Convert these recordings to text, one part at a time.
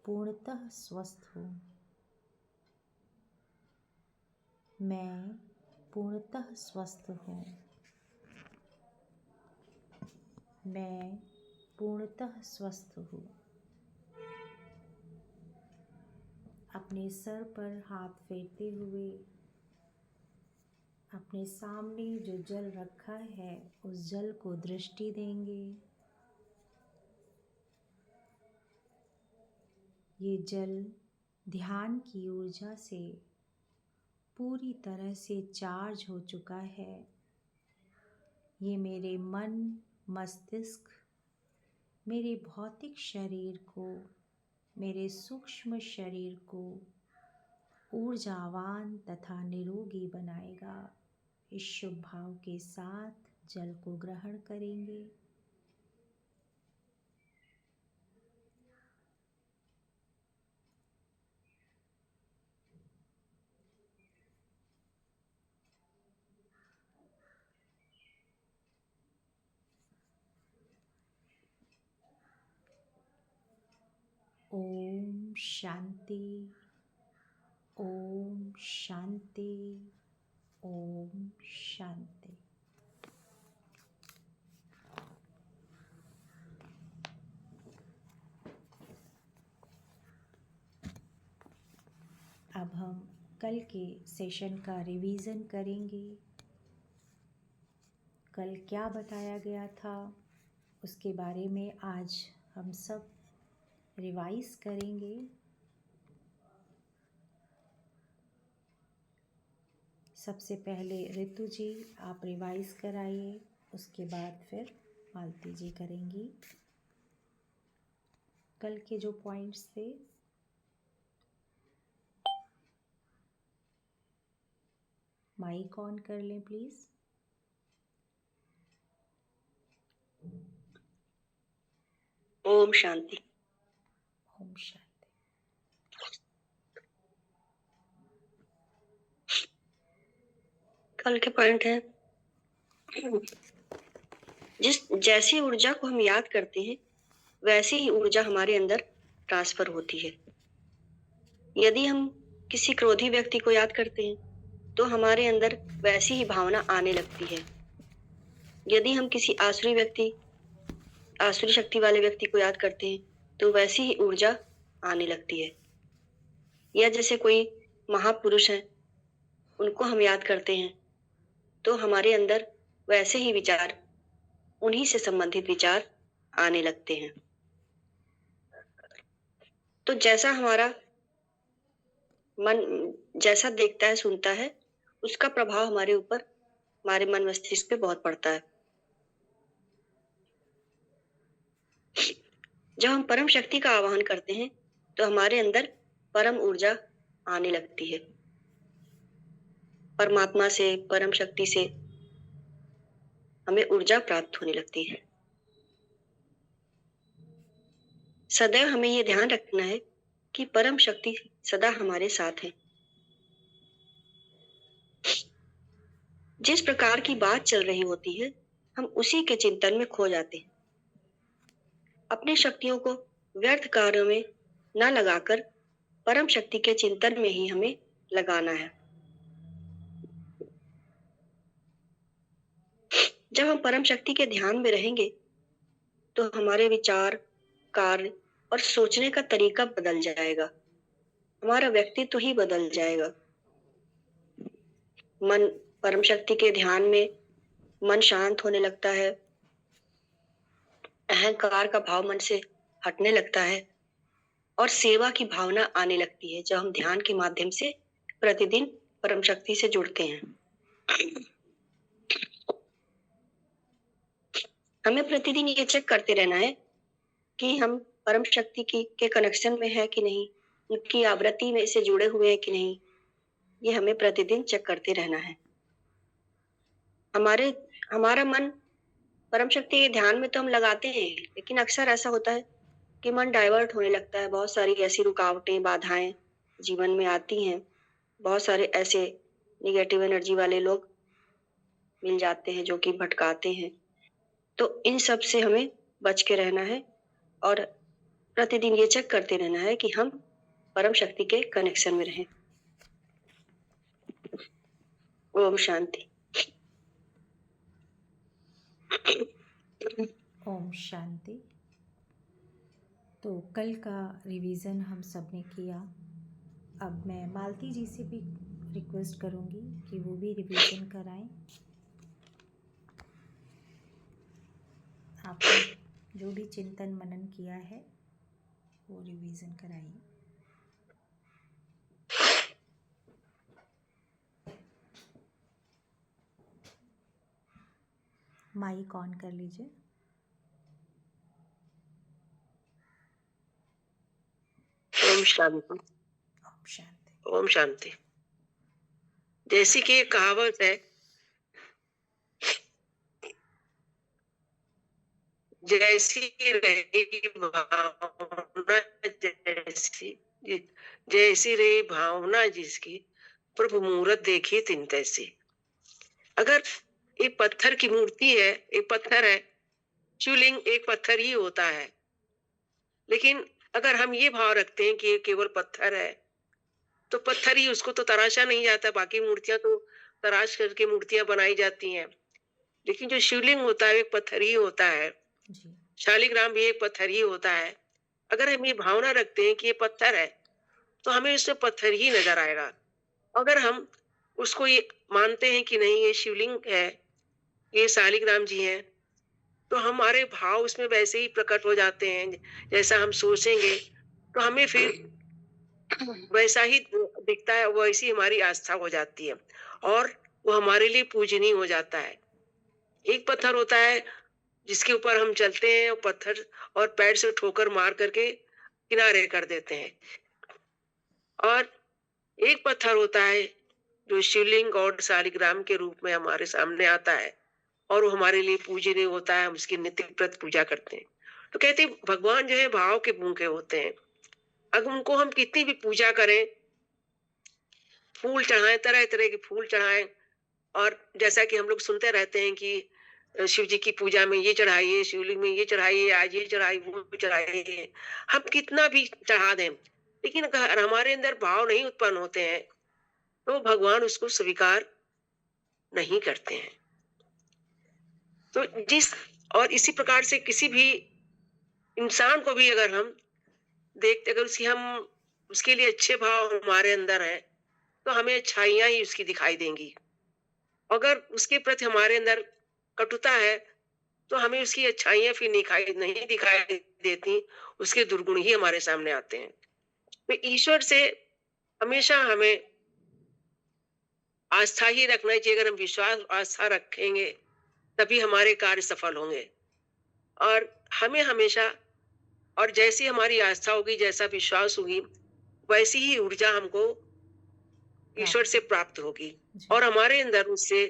पूर्णतः स्वस्थ हूँ। मैं पूर्णतः स्वस्थ हूँ। मैं पूर्णतः स्वस्थ हूँ। अपने सर पर हाथ फेरते हुए अपने सामने जो जल रखा है उस जल को दृष्टि देंगे। ये जल ध्यान की ऊर्जा से पूरी तरह से चार्ज हो चुका है। ये मेरे मन, मस्तिष्क, मेरे भौतिक शरीर को, मेरे सूक्ष्म शरीर को ऊर्जावान तथा निरोगी बनाएगा। इस शुभ भाव के साथ जल को ग्रहण करेंगे। ओम शांति, ओम शांति, ओम शांति। अब हम कल के सेशन का रिवीजन करेंगे। कल क्या बताया गया था उसके बारे में आज हम सब रिवाइज करेंगे। सबसे पहले ऋतु जी आप रिवाइज कराइए, उसके बाद फिर मालती जी करेंगी। कल के जो पॉइंट्स थे माइक ऑन कर लें प्लीज़। ओम शांति। ओम शांति। कल के पॉइंट है, जैसी ऊर्जा को हम याद करते हैं वैसी ही ऊर्जा हमारे अंदर ट्रांसफर होती है। यदि हम किसी क्रोधी व्यक्ति को याद करते हैं तो हमारे अंदर वैसी ही भावना आने लगती है। यदि हम किसी आसुरी शक्ति वाले व्यक्ति को याद करते हैं तो वैसी ही ऊर्जा आने लगती है। या जैसे कोई महापुरुष है उनको हम याद करते हैं तो हमारे अंदर वैसे ही विचार, उन्हीं से संबंधित विचार आने लगते हैं। तो जैसा हमारा मन जैसा देखता है, सुनता है, उसका प्रभाव हमारे ऊपर, हमारे मन मस्तिष्क पे बहुत पड़ता है। जब हम परम शक्ति का आवाहन करते हैं तो हमारे अंदर परम ऊर्जा आने लगती है। परमात्मा से, परम शक्ति से हमें ऊर्जा प्राप्त होने लगती है। सदैव हमें ये ध्यान रखना है कि परम शक्ति सदा हमारे साथ है। जिस प्रकार की बात चल रही होती है हम उसी के चिंतन में खो जाते हैं। अपनी शक्तियों को व्यर्थ कार्यों में न लगाकर परम शक्ति के चिंतन में ही हमें लगाना है। जब हम परम शक्ति के ध्यान में रहेंगे तो हमारे विचार, कार्य और सोचने का तरीका बदल जाएगा। हमारा व्यक्तित्व ही बदल जाएगा। मन परम शक्ति के ध्यान में मन शांत होने लगता है। अहंकार का भाव मन से हटने लगता है और सेवा की भावना आने लगती है जब हम ध्यान के माध्यम से प्रतिदिन परम शक्ति से जुड़ते हैं। हमें प्रतिदिन ये चेक करते रहना है कि हम परम शक्ति के कनेक्शन में है कि नहीं, उनकी आवृत्ति में से जुड़े हुए हैं कि नहीं। ये हमें प्रतिदिन चेक करते रहना है। हमारा मन परम शक्ति के ध्यान में तो हम लगाते हैं, लेकिन अक्सर ऐसा होता है कि मन डाइवर्ट होने लगता है। बहुत सारी ऐसी रुकावटें, बाधाएं जीवन में आती हैं। बहुत सारे ऐसे निगेटिव एनर्जी वाले लोग मिल जाते हैं जो कि भटकाते हैं। तो इन सब से हमें बच के रहना है और प्रतिदिन ये चेक करते रहना है कि हम परम शक्ति के कनेक्शन में रहें। ओम शांति। ओम शांति। तो कल का रिवीजन हम सब ने किया। अब मैं मालती जी से भी रिक्वेस्ट करूंगी कि वो भी रिवीजन कराएं। आपने जो भी चिंतन मनन किया है वो रिवीजन कराइए। माइक ऑन कर लीजिए। ओम शांति। ओम शांति। ओम शांति। जैसी कि एक कहावत है, जैसी रही भावना, जैसी रही भावना जिसकी, प्रभु मूरत देखी तिन तैसी। अगर एक पत्थर की मूर्ति है, एक पत्थर है, शिवलिंग एक पत्थर ही होता है, लेकिन अगर हम ये भाव रखते हैं कि ये केवल पत्थर है, तो पत्थर ही, उसको तो तराशा नहीं जाता। बाकी मूर्तियां तो तराश करके मूर्तियां बनाई जाती हैं, लेकिन जो शिवलिंग होता है एक पत्थर ही होता है। जी। शालिग्राम भी एक पत्थर ही होता है। अगर हम ये भावना रखते हैं कि ये पत्थर है, तो हमें उसमें पत्थर ही नजर आएगा। अगर हम उसको ये मानते हैं कि नहीं ये शिवलिंग है, ये शालिग्राम जी हैं, तो हमारे भाव उसमें वैसे ही प्रकट हो जाते हैं। जैसा हम सोचेंगे तो हमें फिर वैसा ही दिखता है, वैसी हमारी आस्था हो जाती है और वो हमारे लिए पूजनीय हो जाता है। एक पत्थर होता है जिसके ऊपर हम चलते हैं, और पत्थर और पैर से ठोकर मार करके किनारे कर देते हैं। और एक पत्थर होता है जो शिवलिंग और शालिग्राम के रूप में हमारे सामने आता है और वो हमारे लिए पूजनीय होता है। हम उसकी नित्य प्रत पूजा करते हैं। तो कहते हैं भगवान जो है भाव के भूखे होते हैं। अगर उनको हम कितनी भी पूजा करें, फूल चढ़ाएं, तरह तरह के फूल चढ़ाएं, और जैसा कि हम लोग सुनते रहते हैं कि शिव जी की पूजा में ये चढ़ाइए, शिवलिंग में ये चढ़ाइए, आज ये चढ़ाइए, वो चढ़ाइए, हम कितना भी चढ़ा दें, लेकिन अगर हमारे अंदर भाव नहीं उत्पन्न होते हैं तो भगवान उसको स्वीकार नहीं करते हैं। तो जिस और इसी प्रकार से किसी भी इंसान को भी अगर हम देखते, अगर उसके लिए अच्छे भाव हमारे अंदर है, तो हमें अच्छाइयां ही उसकी दिखाई देंगी। अगर उसके प्रति हमारे अंदर कटुता है, तो हमें उसकी अच्छाइयां फिर नहीं दिखाई देती, उसके दुर्गुण ही हमारे सामने आते हैं। तो ईश्वर से हमेशा हमें आस्था ही रखना चाहिए। अगर हम विश्वास आस्था रखेंगे तभी हमारे कार्य सफल होंगे। और हमें हमेशा, और जैसी हमारी आस्था होगी, जैसा विश्वास होगी, वैसी ही ऊर्जा हमको ईश्वर से प्राप्त होगी और हमारे अंदर उससे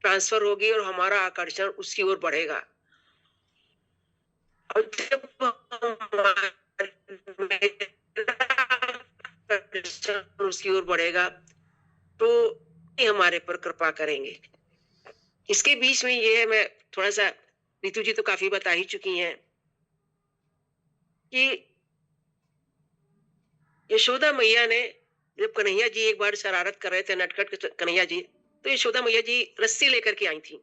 ट्रांसफर होगी और हमारा आकर्षण उसकी ओर बढ़ेगा। और जब आकर्षण उसकी ओर बढ़ेगा तो ये हमारे पर कृपा करेंगे। इसके बीच में ये है, मैं थोड़ा सा, नीतू जी तो काफी बता ही चुकी हैं कि यशोदा मैया ने, जब कन्हैया जी एक बार शरारत कर रहे थे, नटखट कन्हैया जी, तो यशोदा मैया जी रस्सी लेकर के आई थी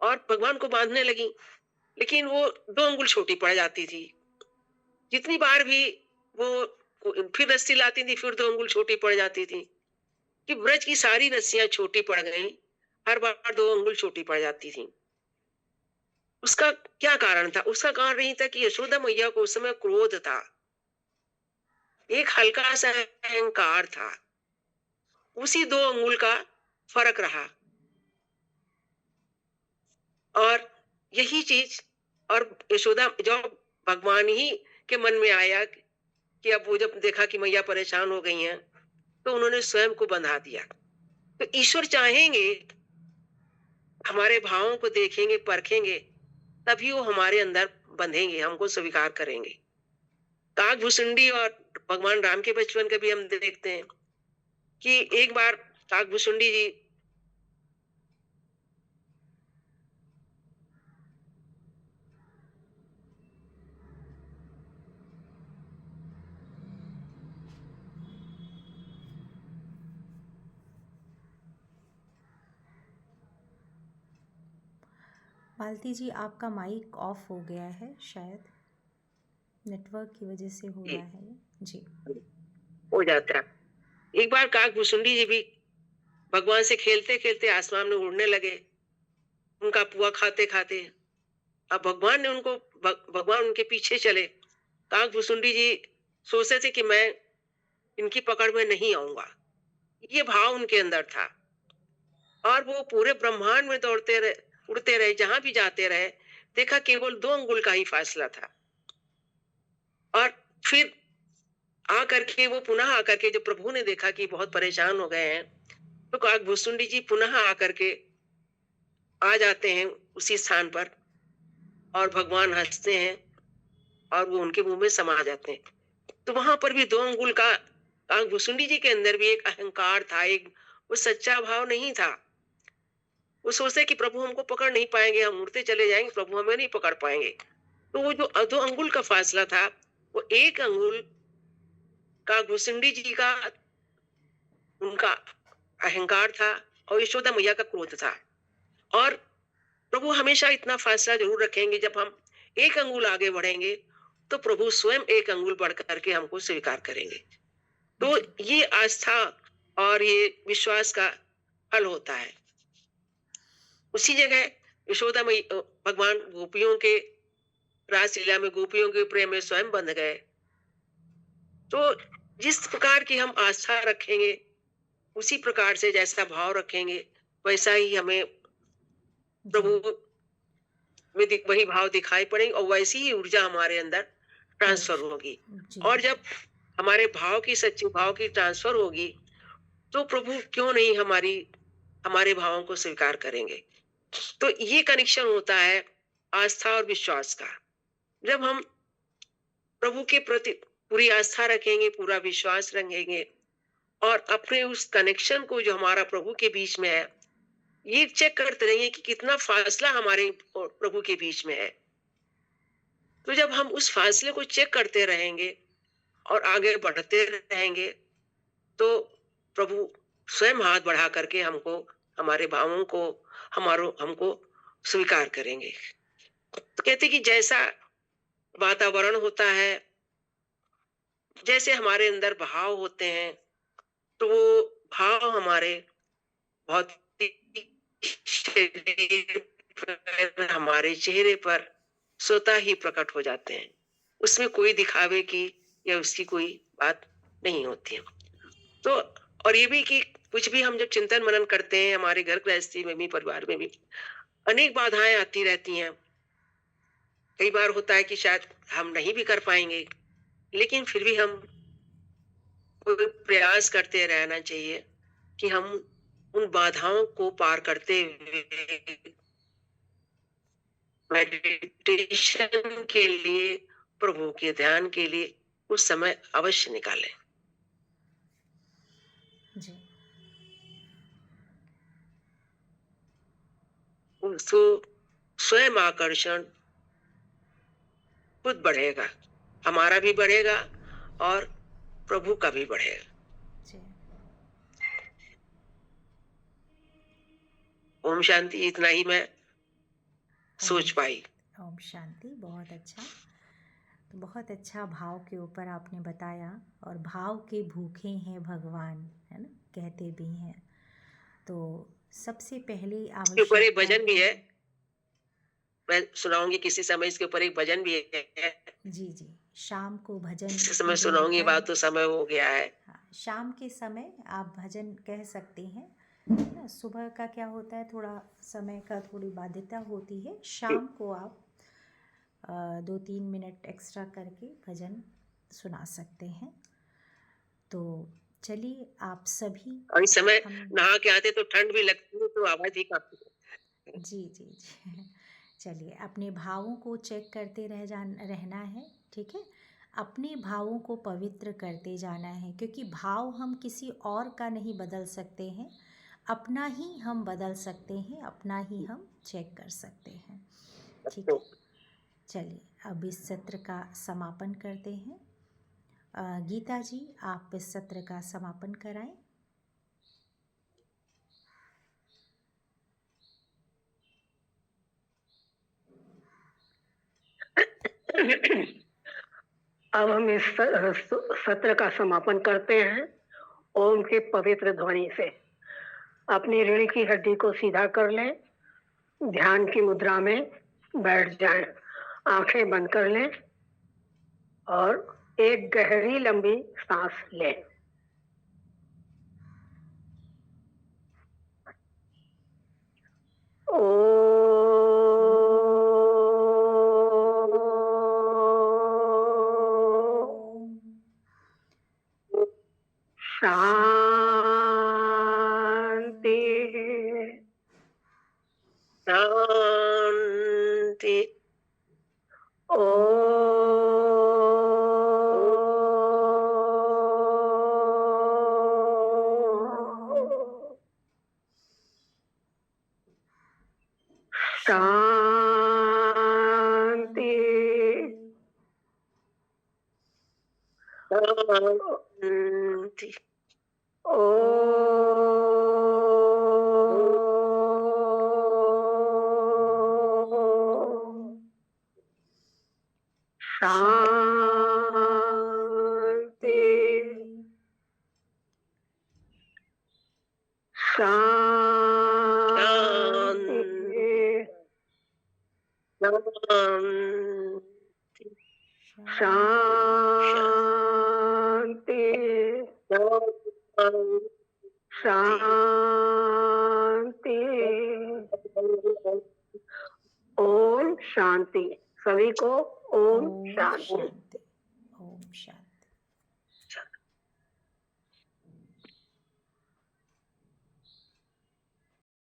और भगवान को बांधने लगी, लेकिन वो 2 अंगुल छोटी पड़ जाती थी। जितनी बार भी वो फिर रस्सी लाती थी, फिर 2 अंगुल छोटी पड़ जाती थी, कि ब्रज की सारी रस्सियां छोटी पड़ गई, हर बार 2 अंगुल छोटी पड़ जाती थी। उसका क्या कारण था? उसका कारण यही था कि यशोदा मैया को उस समय क्रोध था, एक हल्का सा अहंकार था, उसी 2 अंगुल का फर्क रहा। और यही चीज, और यशोदा जब भगवान ही के मन में आया कि अब वो जब देखा कि मैया परेशान हो गई हैं, तो उन्होंने स्वयं को बंधा दिया। तो ईश्वर चाहेंगे, हमारे भावों को देखेंगे, परखेंगे, तभी वो हमारे अंदर बंधेंगे, हमको स्वीकार करेंगे। काकभूसुंडी और भगवान राम के बचपन का भी हम देखते हैं कि एक बार काकभूसुंडी जी मालती जी, आपका माइक ऑफ हो गया है, शायद नेटवर्क की वजह से हो जी, रहा है ये। जी। हो जाता है। एक बार काकभूसुंडी जी भी भगवान से खेलते खेलते आसमान में उड़ने लगे, उनका पुआ खाते खाते। अब भगवान ने उनको भगवान उनके पीछे चले। काकभूसुंडी जी सोचते थे कि मैं इनकी पकड़ में नहीं आऊंगा, ये भाव उनके अंदर था। और वो पूरे ब्रह्मांड में दौड़ते रहे, उड़ते रहे, जहां भी जाते रहे, देखा केवल 2 अंगुल का ही फासला था। और फिर आकर के वो पुनः आकर के जब प्रभु ने देखा कि बहुत परेशान हो गए हैं, तो काकभूसुंडी जी पुनः आकर के आ जाते हैं उसी स्थान पर, और भगवान हंसते हैं और वो उनके मुंह में समा जाते हैं। तो वहां पर भी 2 अंगुल का काकभूसुंडी जी के अंदर भी एक अहंकार था, एक वो सच्चा भाव नहीं था। वो सोचते कि प्रभु हमको पकड़ नहीं पाएंगे, हम उड़ते चले जाएंगे, प्रभु हमें नहीं पकड़ पाएंगे। तो वो जो 2 अंगुल का फासला था, वो 1 अंगुल काकभूसुंडी जी का उनका अहंकार था, और यशोदा मैया का क्रोध था। और प्रभु हमेशा इतना फासला जरूर रखेंगे, जब हम 1 अंगुल आगे बढ़ेंगे तो प्रभु स्वयं 1 अंगुल बढ़ करके हमको स्वीकार करेंगे। तो ये आस्था और ये विश्वास का फल होता है। उसी जगह यशोदा मैया भगवान गोपियों के रासलीला में गोपियों के प्रेम में स्वयं बंध गए। तो जिस प्रकार की हम आस्था रखेंगे, उसी प्रकार से जैसा भाव रखेंगे, वैसा ही हमें जी। प्रभु में वही भाव दिखाई पड़ेंगे, और वैसी ही ऊर्जा हमारे अंदर ट्रांसफर होगी। जी। और जब हमारे भाव की, सच्ची भाव की ट्रांसफर होगी, तो प्रभु क्यों नहीं हमारे भावों को स्वीकार करेंगे। तो ये कनेक्शन होता है आस्था और विश्वास का। जब हम प्रभु के प्रति पूरी आस्था रखेंगे, पूरा विश्वास रखेंगे, और अपने उस कनेक्शन को जो हमारा प्रभु के बीच में है, ये चेक करते रहेंगे कि कितना फासला हमारे और प्रभु के बीच में है। तो जब हम उस फासले को चेक करते रहेंगे और आगे बढ़ते रहेंगे, तो प्रभु स्वयं हाथ बढ़ा करके हमको, हमारे भावों को, हमको स्वीकार करेंगे। तो कहते कि जैसा वातावरण होता है, जैसे हमारे अंदर भाव होते हैं, तो वो भाव हमारे भौतिक शरीर पर, हमारे चेहरे पर स्वतः ही प्रकट हो जाते हैं। उसमें कोई दिखावे की या उसकी कोई बात नहीं होती है। तो और ये भी कि कुछ भी हम जब चिंतन मनन करते हैं, हमारे घर गृहस्थी में भी, परिवार में भी अनेक बाधाएं आती रहती हैं। कई बार होता है कि शायद हम नहीं भी कर पाएंगे, लेकिन फिर भी हम कोई प्रयास करते रहना चाहिए कि हम उन बाधाओं को पार करते हुए मेडिटेशन के लिए, प्रभु के ध्यान के लिए कुछ समय अवश्य निकालें। जी। तो स्वयं आकर्षण खुद बढ़ेगा, हमारा भी बढ़ेगा और प्रभु का भी बढ़ेगा। जी। ओम शांति। इतना ही मैं सोच पाई। ओम शांति। बहुत अच्छा। तो बहुत अच्छा भाव के ऊपर आपने बताया, और भाव के भूखे हैं भगवान, है ना, कहते भी हैं। तो सबसे पहले इसके ऊपर एक आवश्यकता भजन भी है, है। मैं सुनाऊंगी किसी समय। इसके ऊपर एक भजन भी है, जी जी। शाम को भजन किसी समय जो सुनाऊंगी। होता है, बात तो समय हो गया है। हाँ, शाम के समय आप भजन कह सकते हैं, है ना। सुबह का क्या होता है, थोड़ा समय का थोड़ी बाध्यता होती है। शाम को आप 2-3 मिनट एक्स्ट्रा करके भजन सुना सकते हैं। तो चलिए, आप सभी और इस समय हम नहा के आते तो ठंड भी लगती है, तो आवाज ही काफी है। जी जी जी। चलिए, अपने भावों को चेक करते रहना है, ठीक है। अपने भावों को पवित्र करते जाना है, क्योंकि भाव हम किसी और का नहीं बदल सकते हैं, अपना ही हम बदल सकते हैं, अपना ही हम चेक कर सकते हैं, ठीक है। चलिए, अब इस सत्र का समापन करते हैं। गीता जी, आप इस सत्र का समापन कराएं। अब हम इस सत्र का समापन करते हैं ओम की पवित्र ध्वनि से। अपनी रीढ़ की हड्डी को सीधा कर लें, ध्यान की मुद्रा में बैठ जाएं, आंखें बंद कर लें और एक गहरी लंबी सांस लें। शांति। शांति। शांति। शांति। शांति। शांति। शांति। ओम शांति। सभी को ओम ओम शांति। शांति। ओम शांति।